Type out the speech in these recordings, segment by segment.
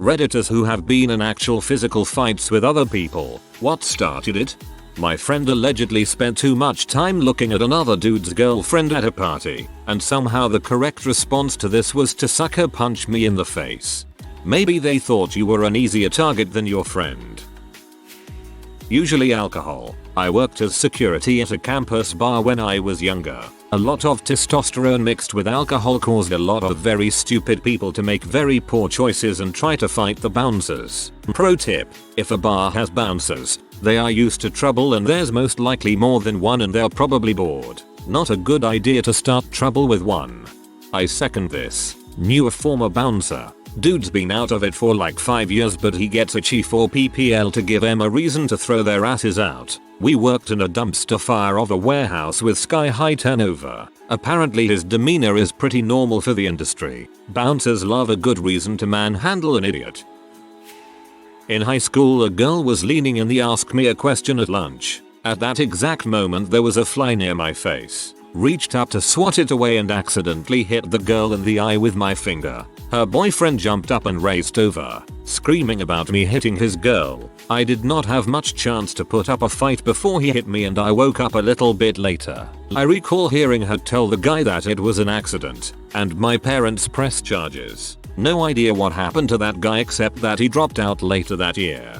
Redditors who have been in actual physical fights with other people. What started it? My friend allegedly spent too much time looking at another dude's girlfriend at a party, and somehow the correct response to this was to sucker punch me in the face. Maybe they thought you were an easier target than your friend. Usually alcohol. I worked as security at a campus bar when I was younger. A lot of testosterone mixed with alcohol caused a lot of very stupid people to make very poor choices and try to fight the bouncers. Pro tip: if a bar has bouncers, they are used to trouble and there's most likely more than one and they're probably bored. Not a good idea to start trouble with one. I second this. Knew a former bouncer. Dude's been out of it for like 5 years but he gets a chief or PPL to give them a reason to throw their asses out. We worked in a dumpster fire of a warehouse with sky high turnover. Apparently his demeanor is pretty normal for the industry. Bouncers love a good reason to manhandle an idiot. In high school a girl was leaning in the ask me a question at lunch. At that exact moment there was a fly near my face. Reached up to swat it away and accidentally hit the girl in the eye with my finger. Her boyfriend jumped up and raced over, screaming about me hitting his girl. I did not have much chance to put up a fight before he hit me and I woke up a little bit later. I recall hearing her tell the guy that it was an accident, and my parents pressed charges. No idea what happened to that guy except that he dropped out later that year.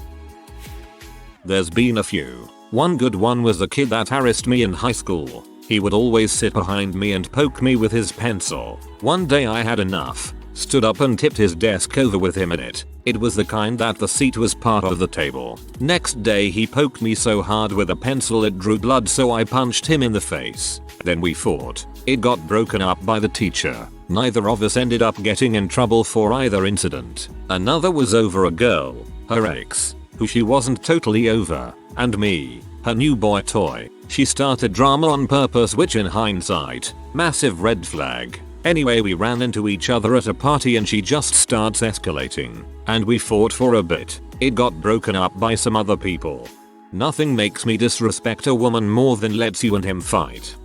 There's been a few. One good one was a kid that harassed me in high school. He would always sit behind me and poke me with his pencil. One day I had enough, stood up and tipped his desk over with him in it. It was the kind that the seat was part of the table. Next day he poked me so hard with a pencil it drew blood, so I punched him in the face. Then we fought. It got broken up by the teacher. Neither of us ended up getting in trouble for either incident. Another was over a girl, her ex, who she wasn't totally over, and me, her new boy toy. She started drama on purpose, which in hindsight, massive red flag. Anyway, we ran into each other at a party and she just starts escalating. And we fought for a bit. It got broken up by some other people. Nothing makes me disrespect a woman more than lets you and him fight.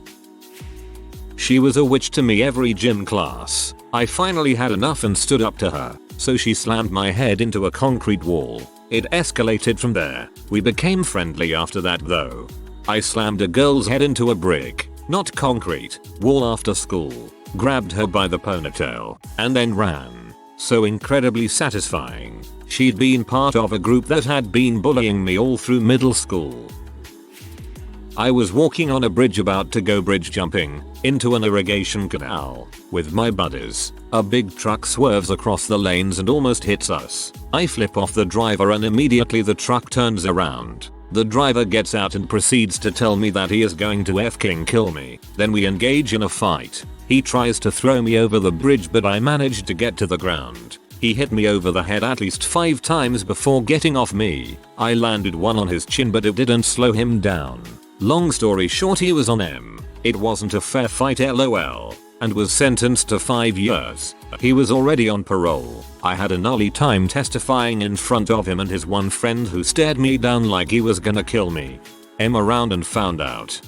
She was a witch to me every gym class. I finally had enough and stood up to her, so she slammed my head into a concrete wall. It escalated from there. We became friendly after that though. I slammed a girl's head into a brick, not concrete, wall after school, grabbed her by the ponytail, and then ran. So incredibly satisfying. She'd been part of a group that had been bullying me all through middle school. I was walking on a bridge about to go bridge jumping into an irrigation canal with my buddies. A big truck swerves across the lanes and almost hits us. I flip off the driver and immediately the truck turns around. The driver gets out and proceeds to tell me that he is going to f***ing kill me. Then we engage in a fight. He tries to throw me over the bridge but I managed to get to the ground. He hit me over the head at least 5 times before getting off me. I landed one on his chin but it didn't slow him down. Long story short, he was on M. It wasn't a fair fight lol, and was sentenced to 5 years. He was already on parole. I had a gnarly time testifying in front of him and his one friend who stared me down like he was gonna kill me. M around and found out.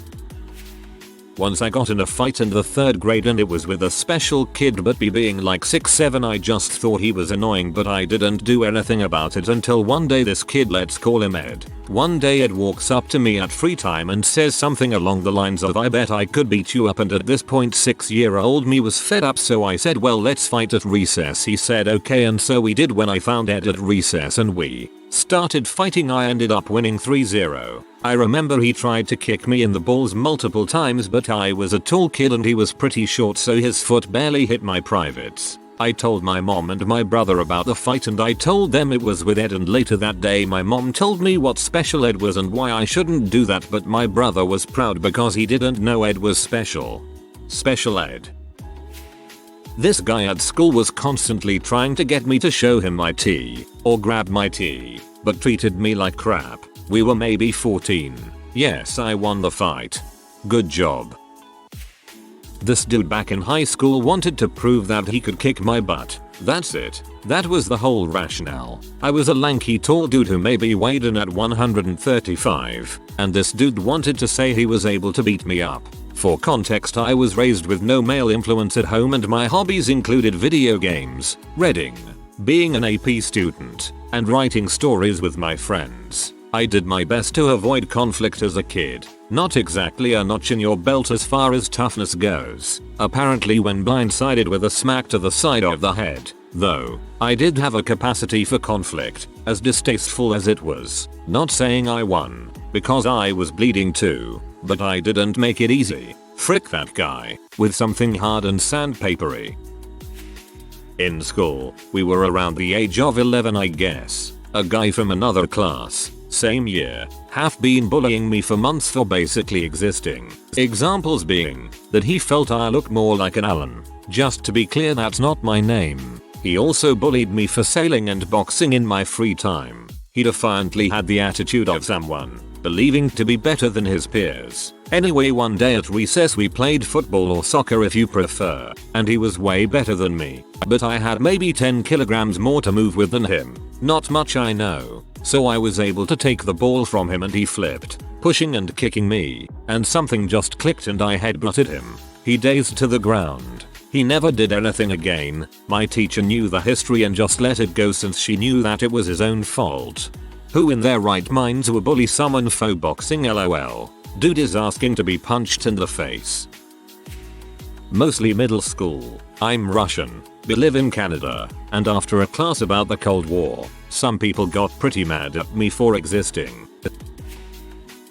Once I got in a fight in the 3rd grade and it was with a special kid, but me being like 6'7" I just thought he was annoying but I didn't do anything about it until one day this kid, let's call him Ed. One day Ed walks up to me at free time and says something along the lines of I bet I could beat you up, and at this point 6-year-old me was fed up, so I said well let's fight at recess. He said okay, and so we did. When I found Ed at recess and we started fighting I ended up winning 3-0. I remember he tried to kick me in the balls multiple times but I was a tall kid and he was pretty short so his foot barely hit my privates. I told my mom and my brother about the fight and I told them it was with Ed, and later that day my mom told me what special Ed was and why I shouldn't do that, but my brother was proud because he didn't know Ed was special. Special Ed. This guy at school was constantly trying to get me to show him my tea or grab my tea, but treated me like crap. We were maybe 14. Yes, I won the fight. Good job. This dude back in high school wanted to prove that he could kick my butt. That's it. That was the whole rationale. I was a lanky tall dude who maybe weighed in at 135, and this dude wanted to say he was able to beat me up. For context, I was raised with no male influence at home and my hobbies included video games, reading, Being an AP student and writing stories with my friends, I did my best to avoid conflict as a kid. Not exactly a notch in your belt as far as toughness goes, apparently when blindsided with a smack to the side of the head. Though, I did have a capacity for conflict, as distasteful as it was. Not saying I won, because I was bleeding too, but I didn't make it easy. Frick that guy, with something hard and sandpapery. In school, we were around the age of 11 I guess. A guy from another class, same year, have been bullying me for months for basically existing. Examples being, that he felt I looked more like an Alan. Just to be clear, that's not my name. He also bullied me for sailing and boxing in my free time. He defiantly had the attitude of someone believing to be better than his peers. Anyway, one day at recess we played football or soccer if you prefer, and he was way better than me. But I had maybe 10 kilograms more to move with than him. Not much I know. So I was able to take the ball from him and he flipped, pushing and kicking me, and something just clicked and I headbutted him. He dazed to the ground. He never did anything again. My teacher knew the history and just let it go since she knew that it was his own fault. Who in their right minds would bully someone for boxing, lol. Dude is asking to be punched in the face. Mostly middle school. I'm Russian, but live in Canada, and after a class about the Cold War, some people got pretty mad at me for existing.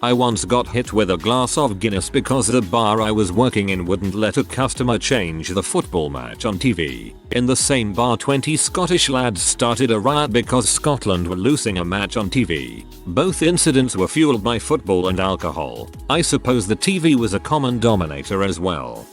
I once got hit with a glass of Guinness because the bar I was working in wouldn't let a customer change the football match on TV. In the same bar, 20 Scottish lads started a riot because Scotland were losing a match on TV. Both incidents were fueled by football and alcohol. I suppose the TV was a common denominator as well.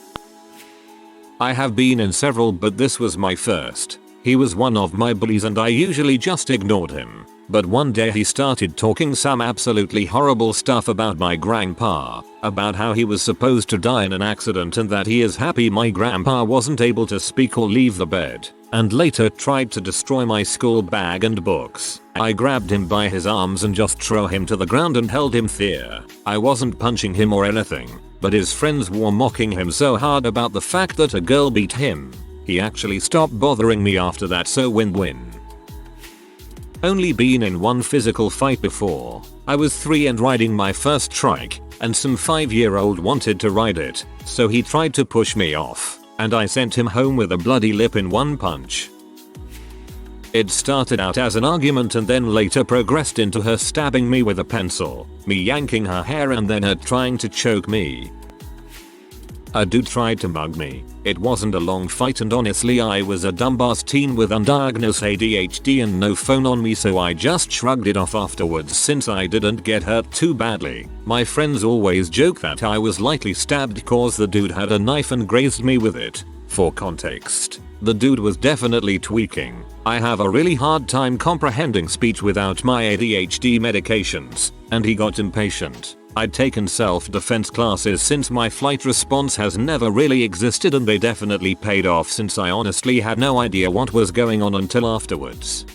I have been in several, but this was my first. He was one of my bullies and I usually just ignored him. But one day he started talking some absolutely horrible stuff about my grandpa, about how he was supposed to die in an accident and that he is happy my grandpa wasn't able to speak or leave the bed, and later tried to destroy my school bag and books. I grabbed him by his arms and just threw him to the ground and held him there. I wasn't punching him or anything, but his friends were mocking him so hard about the fact that a girl beat him. He actually stopped bothering me after that, so win-win. Only been in one physical fight before. I was 3 and riding my first trike, and some 5-year-old wanted to ride it, so he tried to push me off, and I sent him home with a bloody lip in one punch. It started out as an argument and then later progressed into her stabbing me with a pencil, me yanking her hair and then her trying to choke me. A dude tried to mug me. It wasn't a long fight and honestly I was a dumbass teen with undiagnosed ADHD and no phone on me, so I just shrugged it off afterwards since I didn't get hurt too badly. My friends always joke that I was likely stabbed cause the dude had a knife and grazed me with it. For context, the dude was definitely tweaking. I have a really hard time comprehending speech without my ADHD medications, and he got impatient. I'd taken self-defense classes since my flight response has never really existed, and they definitely paid off since I honestly had no idea what was going on until afterwards.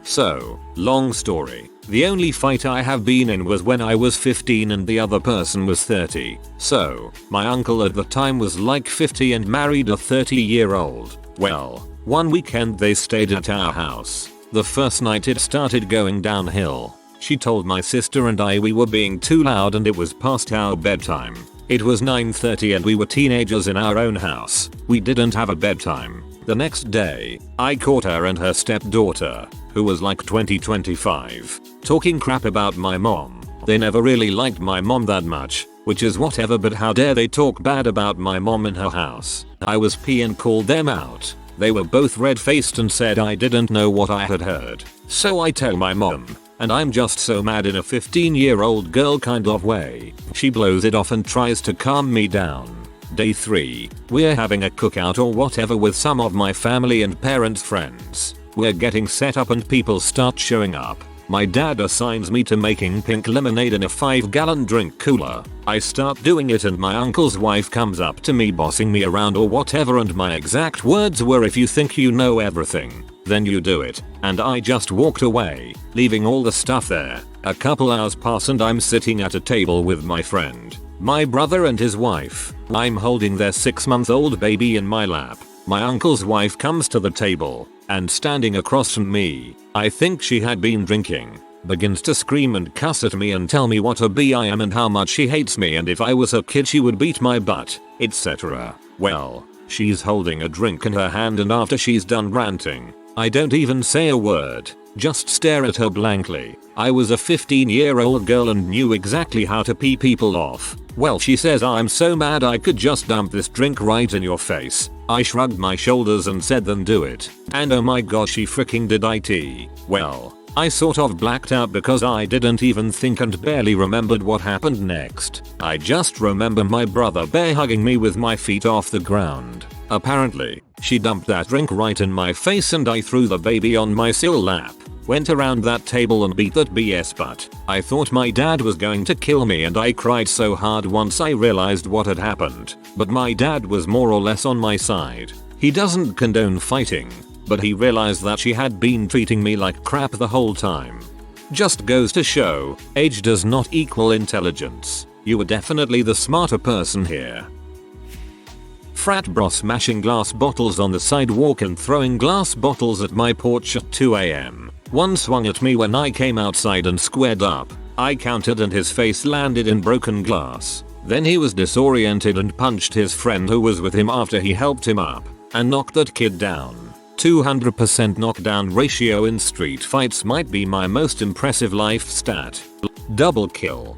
So, long story. The only fight I have been in was when I was 15 and the other person was 30. So, my uncle at the time was like 50 and married a 30-year-old. Well, one weekend they stayed at our house. The first night it started going downhill. She told my sister and I we were being too loud and it was past our bedtime. It was 9:30 and we were teenagers in our own house. We didn't have a bedtime. The next day, I caught her and her stepdaughter, who was like 20-25, talking crap about my mom. They never really liked my mom that much, which is whatever, but how dare they talk bad about my mom in her house. I was pissed and called them out. They were both red-faced and said I didn't know what I had heard. So I tell my mom, and I'm just so mad in a 15-year-old girl kind of way. She blows it off and tries to calm me down. Day 3, we're having a cookout or whatever with some of my family and parents' friends. We're getting set up and people start showing up. My dad assigns me to making pink lemonade in a 5-gallon drink cooler. I start doing it and my uncle's wife comes up to me bossing me around or whatever, and my exact words were, "If you think you know everything, then you do it." And I just walked away, leaving all the stuff there. A couple hours pass and I'm sitting at a table with my friend, my brother and his wife. I'm holding their 6-month-old baby in my lap. My uncle's wife comes to the table, and standing across from me, I think she had been drinking, begins to scream and cuss at me and tell me what a b I am and how much she hates me and if I was a kid she would beat my butt, etc. Well, she's holding a drink in her hand and after she's done ranting, I don't even say a word, just stare at her blankly. I was a 15-year-old girl and knew exactly how to pee people off. Well, she says I'm so mad I could just dump this drink right in your face. I shrugged my shoulders and said then do it. And oh my god she freaking did it. Well, I sort of blacked out because I didn't even think and barely remembered what happened next. I just remember my brother bear hugging me with my feet off the ground. Apparently, she dumped that drink right in my face and I threw the baby on my sill lap, went around that table and beat that BS butt. I thought my dad was going to kill me and I cried so hard once I realized what had happened. But my dad was more or less on my side. He doesn't condone fighting, but he realized that she had been treating me like crap the whole time. Just goes to show, age does not equal intelligence. You were definitely the smarter person here. Frat bro smashing glass bottles on the sidewalk and throwing glass bottles at my porch at 2 AM. One swung at me when I came outside and squared up. I countered and his face landed in broken glass. Then he was disoriented and punched his friend who was with him after he helped him up and knocked that kid down. 200% knockdown ratio in street fights might be my most impressive life stat. Double kill.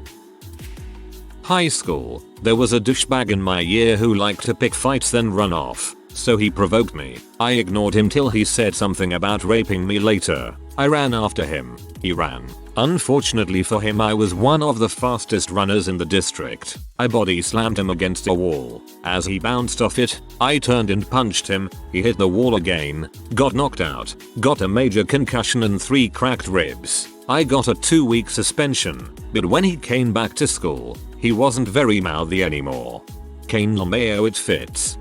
High school, there was a douchebag in my year who liked to pick fights then run off. So he provoked me. I ignored him till he said something about raping me later. I ran after him. He ran. Unfortunately for him I was one of the fastest runners in the district. I body slammed him against a wall. As he bounced off it, I turned and punched him. He hit the wall again, got knocked out, got a major concussion and 3 cracked ribs. I got a 2-week suspension, but when he came back to school, he wasn't very mouthy anymore. Cane LMAO it fits.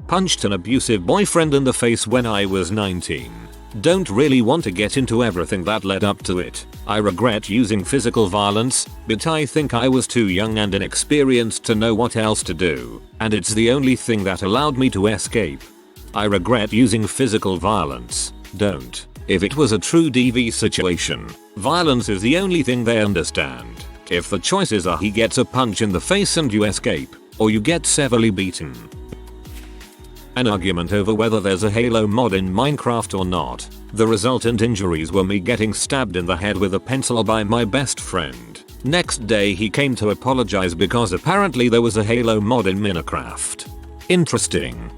Punched an abusive boyfriend in the face when I was 19. Don't really want to get into everything that led up to it. I regret using physical violence, but I think I was too young and inexperienced to know what else to do, and it's the only thing that allowed me to escape. I regret using physical violence. Don't. If it was a true DV situation, violence is the only thing they understand. If the choices are he gets a punch in the face and you escape, or you get severely beaten. An argument over whether there's a Halo mod in Minecraft or not. The resultant injuries were me getting stabbed in the head with a pencil by my best friend. Next day he came to apologize because apparently there was a Halo mod in Minecraft. Interesting.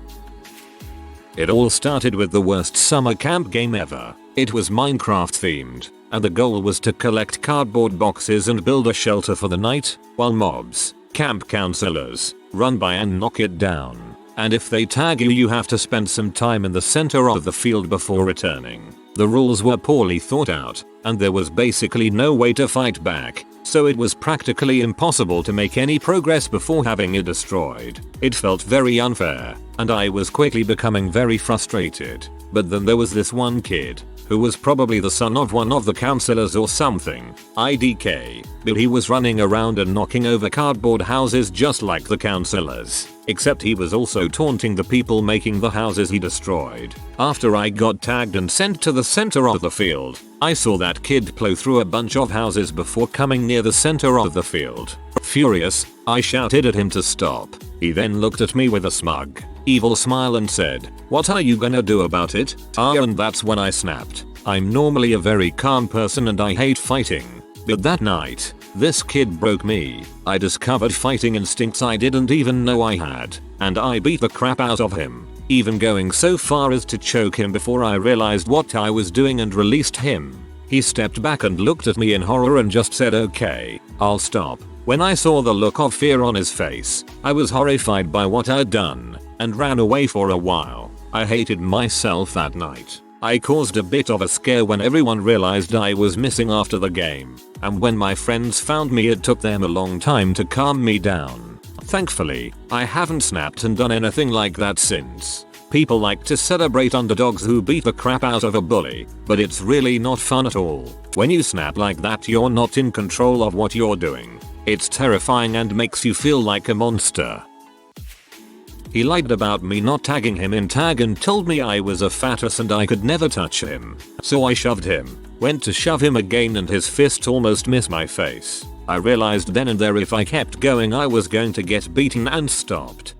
It all started with the worst summer camp game ever. It was Minecraft themed, and the goal was to collect cardboard boxes and build a shelter for the night, while mobs, camp counselors, run by and knock it down. And if they tag you, you have to spend some time in the center of the field before returning. The rules were poorly thought out, and there was basically no way to fight back, so it was practically impossible to make any progress before having it destroyed. It felt very unfair, and I was quickly becoming very frustrated. But then there was this one kid, who was probably the son of one of the counselors or something, IDK, but he was running around and knocking over cardboard houses just like the counselors, except he was also taunting the people making the houses he destroyed. After I got tagged and sent to the center of the field, I saw that kid plow through a bunch of houses before coming near the center of the field. Furious, I shouted at him to stop. He then looked at me with a smug, evil smile and said, "What are you gonna do about it?" And that's when I snapped. I'm normally a very calm person and I hate fighting, but that night, this kid broke me. I discovered fighting instincts I didn't even know I had, and I beat the crap out of him, even going so far as to choke him before I realized what I was doing and released him. He stepped back and looked at me in horror and just said, "Okay, I'll stop." When I saw the look of fear on his face, I was horrified by what I'd done, and ran away for a while. I hated myself that night. I caused a bit of a scare when everyone realized I was missing after the game, and when my friends found me it took them a long time to calm me down. Thankfully, I haven't snapped and done anything like that since. People like to celebrate underdogs who beat the crap out of a bully, but it's really not fun at all. When you snap like that, you're not in control of what you're doing. It's terrifying and makes you feel like a monster. He lied about me not tagging him in tag and told me I was a fat ass and I could never touch him. So I shoved him, went to shove him again and his fist almost missed my face. I realized then and there if I kept going I was going to get beaten and stopped.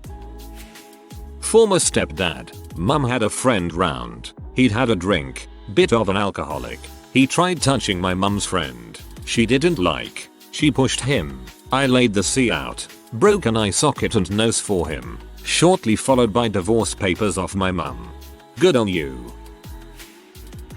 Former stepdad. Mum had a friend round. He'd had a drink. Bit of an alcoholic. He tried touching my mum's friend. She didn't like. She pushed him. I laid the C out. Broke an eye socket and nose for him. Shortly followed by divorce papers off my mum. Good on you.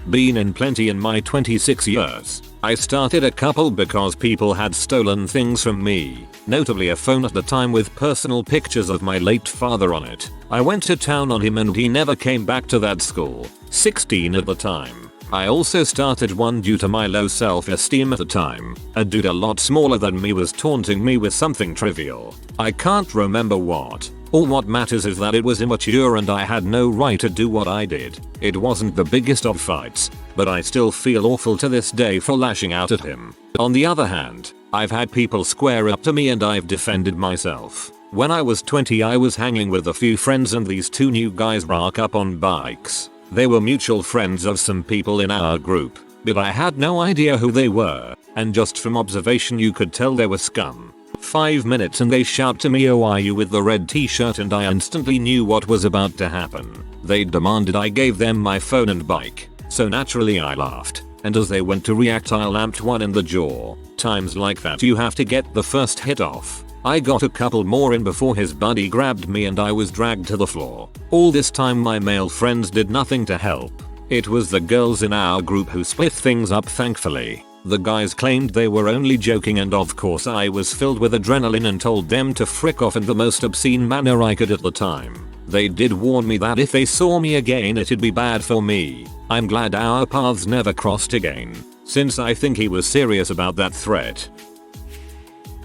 Been in plenty in my 26 years. I started a couple because people had stolen things from me, notably a phone at the time with personal pictures of my late father on it. I went to town on him and he never came back to that school, 16 at the time. I also started one due to my low self-esteem at the time. A dude a lot smaller than me was taunting me with something trivial. I can't remember what. All what matters is that it was immature and I had no right to do what I did. It wasn't the biggest of fights, but I still feel awful to this day for lashing out at him. On the other hand, I've had people square up to me and I've defended myself. When I was 20 I was hanging with a few friends and these two new guys rock up on bikes. They were mutual friends of some people in our group, but I had no idea who they were, and just from observation you could tell they were scum. 5 minutes and they shout to me, "Oh, are you with the red t-shirt?" and I instantly knew what was about to happen. They demanded I gave them my phone and bike, so naturally I laughed, and as they went to react I lamped one in the jaw. Times like that you have to get the first hit off. I got a couple more in before his buddy grabbed me and I was dragged to the floor. All this time my male friends did nothing to help. It was the girls in our group who split things up thankfully. The guys claimed they were only joking and of course I was filled with adrenaline and told them to frick off in the most obscene manner I could at the time. They did warn me that if they saw me again it'd be bad for me. I'm glad our paths never crossed again, since I think he was serious about that threat.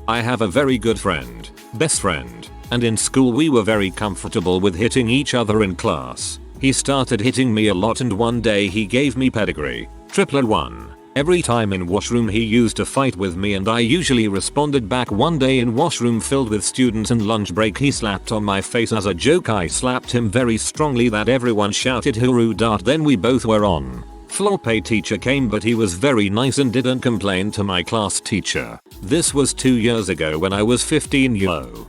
I have a very good friend, best friend, and in school we were very comfortable with hitting each other in class. He started hitting me a lot and one day he gave me pedigree, triple one. Every time in washroom he used to fight with me and I usually responded back. One day in washroom filled with students and lunch break he slapped on my face as a joke. I slapped him very strongly that everyone shouted "Hooroo dart." Then we both were on. Floor pay teacher came but he was very nice and didn't complain to my class teacher. This was 2 years ago when I was 15 yo.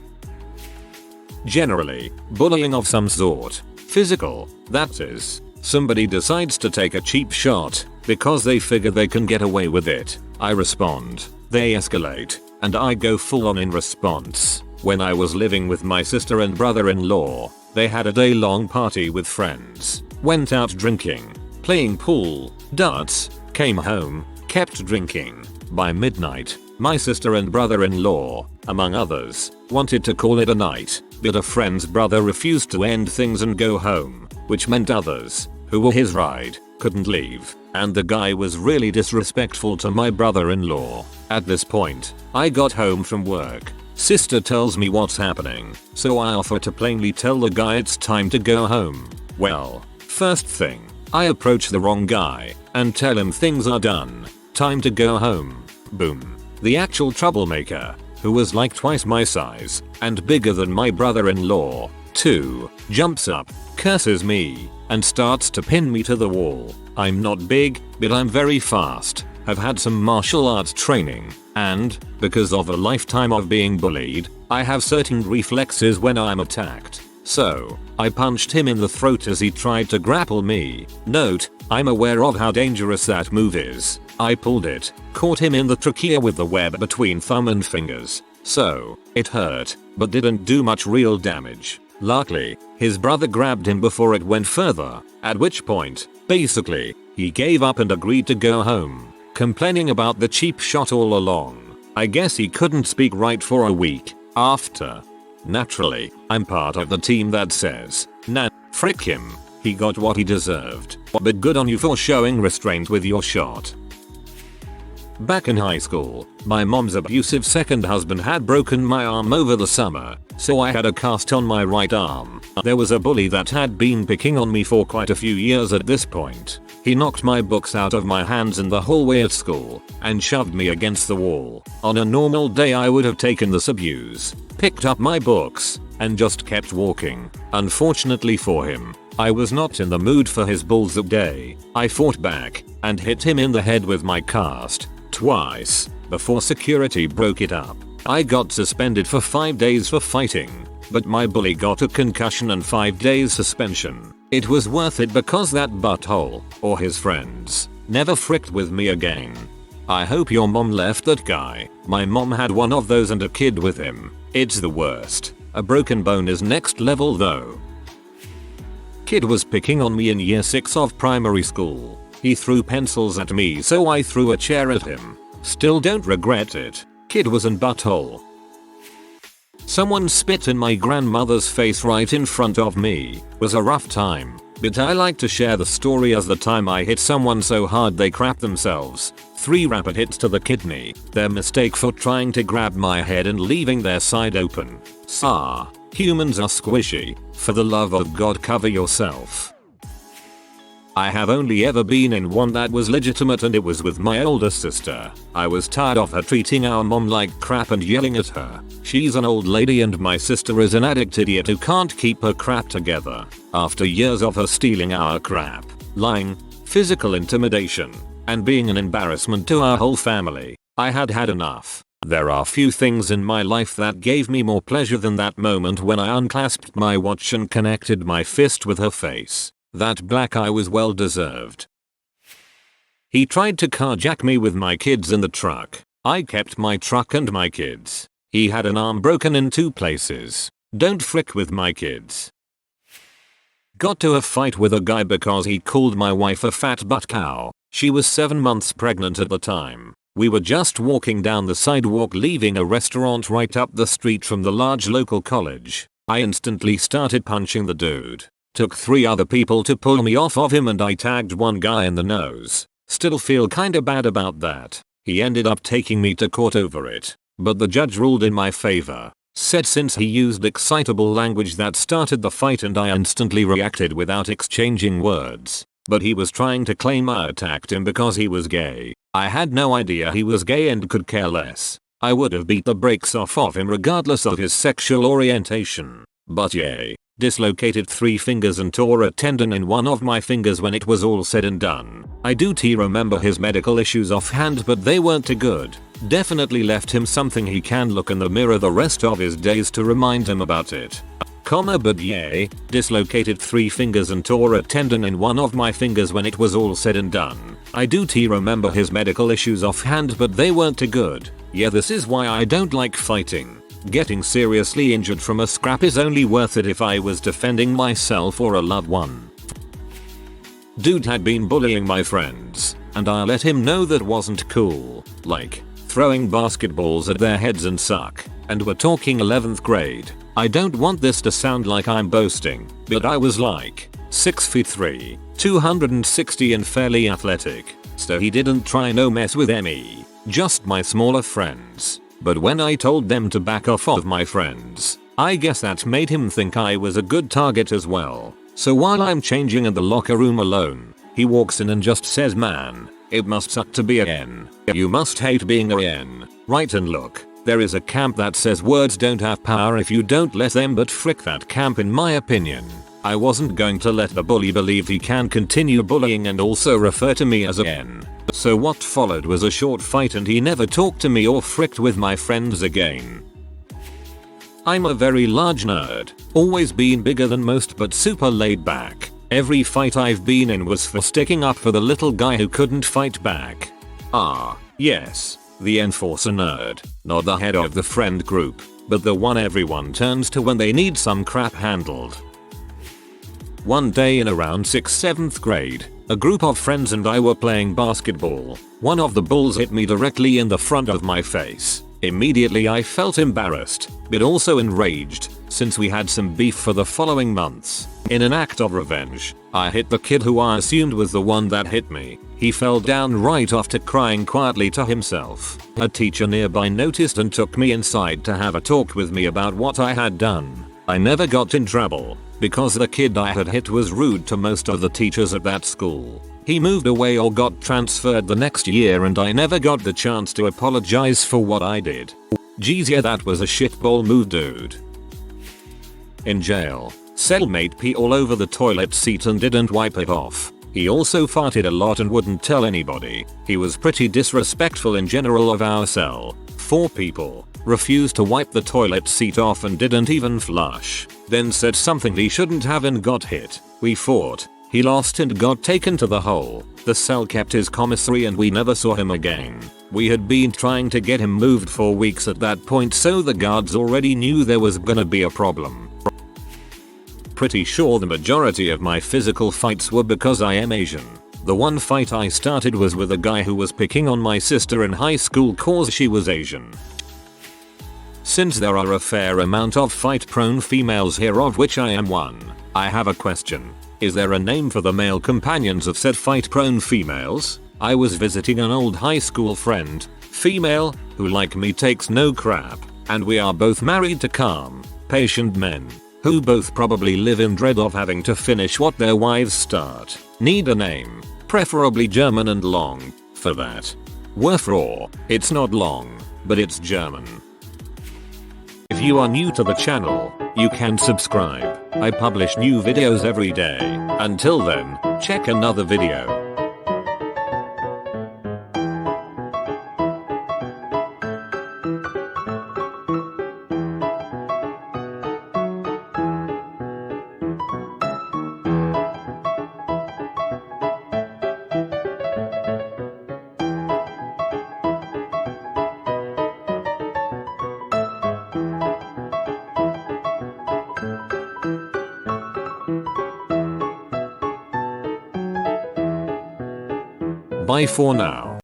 Generally, bullying of some sort. Physical, that is. Somebody decides to take a cheap shot because they figure they can get away with it. I respond. They escalate, and I go full on in response. When I was living with my sister and brother-in-law, they had a day-long party with friends. Went out drinking, playing pool, darts, came home, kept drinking. By midnight, my sister and brother-in-law, among others, wanted to call it a night, but a friend's brother refused to end things and go home, which meant others, who were his ride, couldn't leave, and the guy was really disrespectful to my brother-in-law. At this point, I got home from work. Sister tells me what's happening, so I offer to plainly tell the guy it's time to go home. Well, first thing, I approach the wrong guy and tell him things are done. Time to go home. Boom. The actual troublemaker, who was like twice my size and bigger than my brother-in-law, too, jumps up, curses me, and starts to pin me to the wall. I'm not big, but I'm very fast, have had some martial arts training, and, because of a lifetime of being bullied, I have certain reflexes when I'm attacked. So, I punched him in the throat as he tried to grapple me. Note, I'm aware of how dangerous that move is. I pulled it, caught him in the trachea with the web between thumb and fingers. So, it hurt, but didn't do much real damage. Luckily, his brother grabbed him before it went further, at which point, basically, he gave up and agreed to go home, complaining about the cheap shot all along. I guess he couldn't speak right for a week after. Naturally, I'm part of the team that says, nah, frick him. He got what he deserved, but good on you for showing restraint with your shot. Back in high school, my mom's abusive second husband had broken my arm over the summer, so I had a cast on my right arm. There was a bully that had been picking on me for quite a few years at this point. He knocked my books out of my hands in the hallway at school and shoved me against the wall. On a normal day I would have taken this abuse, picked up my books, and just kept walking. Unfortunately for him, I was not in the mood for his bulls that day. I fought back and hit him in the head with my cast twice before security broke it up. I got suspended for 5 days for fighting, but my bully got a concussion and 5 days suspension. It was worth it because that butthole, or his friends, never fricked with me again. I hope your mom left that guy. My mom had one of those and a kid with him. It's the worst. A broken bone is next level though. Kid was picking on me in year 6 of primary school. He threw pencils at me so I threw a chair at him. Still don't regret it. Kid was an butthole. Someone spit in my grandmother's face right in front of me. Was a rough time, but I like to share the story as the time I hit someone so hard they crapped themselves. 3 rapid hits to the kidney. Their mistake for trying to grab my head and leaving their side open. Humans are squishy. For the love of God, cover yourself. I have only ever been in one that was legitimate, and it was with my older sister. I was tired of her treating our mom like crap and yelling at her. She's an old lady and my sister is an addict idiot who can't keep her crap together. After years of her stealing our crap, lying, physical intimidation, and being an embarrassment to our whole family, I had had enough. There are few things in my life that gave me more pleasure than that moment when I unclasped my watch and connected my fist with her face. That black eye was well deserved. He tried to carjack me with my kids in the truck. I kept my truck and my kids. He had an arm broken in 2 places. Don't frick with my kids. Got to a fight with a guy because he called my wife a fat butt cow. She was 7 months pregnant at the time. We were just walking down the sidewalk leaving a restaurant right up the street from the large local college. I instantly started punching the dude. Took 3 other people to pull me off of him and I tagged one guy in the nose. Still feel kinda bad about that. He ended up taking me to court over it, but the judge ruled in my favor. Said since he used excitable language that started the fight and I instantly reacted without exchanging words. But he was trying to claim I attacked him because he was gay. I had no idea he was gay and could care less. I would have beat the brakes off of him regardless of his sexual orientation. But yay. Dislocated 3 fingers and tore a tendon in one of my fingers when it was all said and done. I do remember his medical issues offhand, but they weren't too good. Definitely left him something he can look in the mirror the rest of his days to remind him about it. But yay, dislocated 3 fingers and tore a tendon in one of my fingers when it was all said and done. I do remember his medical issues offhand, but they weren't too good. Yeah, this is why I don't like fighting. Getting seriously injured from a scrap is only worth it if I was defending myself or a loved one. Dude had been bullying my friends, and I let him know that wasn't cool. Like, throwing basketballs at their heads and suck. And we're talking 11th grade. I don't want this to sound like I'm boasting, but I was like 6'3", 260 and fairly athletic. So he didn't try no mess with me, just my smaller friends. But when I told them to back off of my friends, I guess that made him think I was a good target as well. So while I'm changing in the locker room alone, he walks in and just says, "Man, it must suck to be a N. You must hate being a N, right? And look, there is a camp that says words don't have power if you don't let them, but frick that camp in my opinion." I wasn't going to let the bully believe he can continue bullying and also refer to me as a N. So what followed was a short fight and he never talked to me or fricked with my friends again. I'm a very large nerd, always been bigger than most but super laid back. Every fight I've been in was for sticking up for the little guy who couldn't fight back. Yes, the enforcer nerd, not the head of the friend group, but the one everyone turns to when they need some crap handled. One day in around 6th-7th grade, a group of friends and I were playing basketball. One of the bulls hit me directly in the front of my face. Immediately I felt embarrassed, but also enraged, since we had some beef for the following months. In an act of revenge, I hit the kid who I assumed was the one that hit me. He fell down right after crying quietly to himself. A teacher nearby noticed and took me inside to have a talk with me about what I had done. I never got in trouble, because the kid I had hit was rude to most of the teachers at that school. He moved away or got transferred the next year and I never got the chance to apologize for what I did. Geez, yeah, that was a shitball move, dude. In jail, cellmate pee all over the toilet seat and didn't wipe it off. He also farted a lot and wouldn't tell anybody. He was pretty disrespectful in general of our cell. 4 people refused to wipe the toilet seat off and didn't even flush. Then said something he shouldn't have and got hit. We fought. He lost and got taken to the hole. The cell kept his commissary and we never saw him again. We had been trying to get him moved for weeks at that point, so the guards already knew there was gonna be a problem. Pretty sure the majority of my physical fights were because I am Asian. The one fight I started was with a guy who was picking on my sister in high school cause she was Asian. Since there are a fair amount of fight-prone females here, of which I am one, I have a question. Is there a name for the male companions of said fight-prone females? I was visiting an old high school friend, female, who like me takes no crap, and we are both married to calm, patient men, who both probably live in dread of having to finish what their wives start. Need a name, preferably German and long, for that. Wherefore, it's not long, but it's German. If you are new to the channel, you can subscribe. I publish new videos every day. Until then, check another video. Bye for now.